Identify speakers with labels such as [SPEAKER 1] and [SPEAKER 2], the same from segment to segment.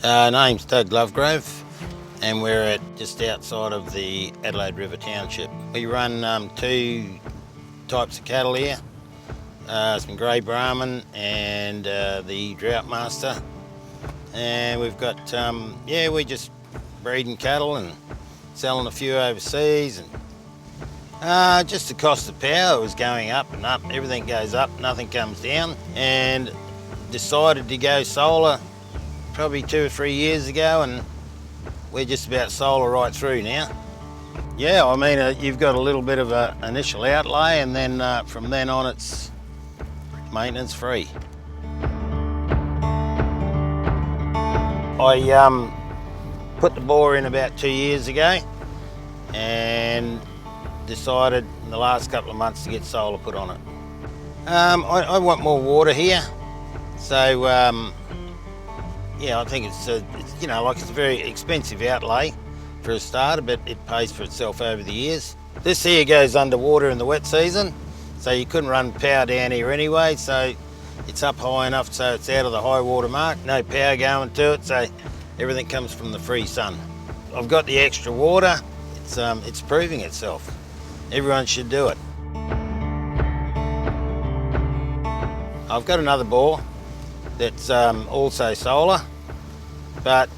[SPEAKER 1] Name's Doug Lovegrove, and we're at just outside of the Adelaide River Township. We run two types of cattle here, some Grey Brahman and the Drought Master. And we've got, we're just breeding cattle and selling a few overseas. And just the cost of power was going up and up. Everything goes up, nothing comes down. And decided to go solar probably 2 or 3 years ago, and we're just about solar right through now. Yeah, I mean, you've got a little bit of an initial outlay, and then from then on it's maintenance free. I put the bore in about 2 years ago and decided in the last couple of months to get solar put on it. I want more water here, so I think it's a very expensive outlay for a starter, but it pays for itself over the years. This here goes underwater in the wet season, so you couldn't run power down here anyway, so it's up high enough so it's out of the high water mark, no power going to it, so everything comes from the free sun. I've got the extra water, it's proving itself. Everyone should do it. I've got another bore that's also solar, but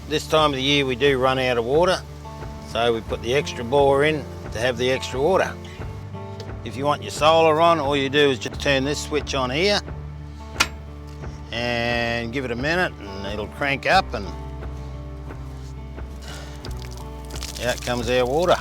[SPEAKER 1] this time of the year we do run out of water, so we put the extra bore in to have the extra water. If you want your solar on, all you do is just turn this switch on here and give it a minute and it'll crank up and out comes our water.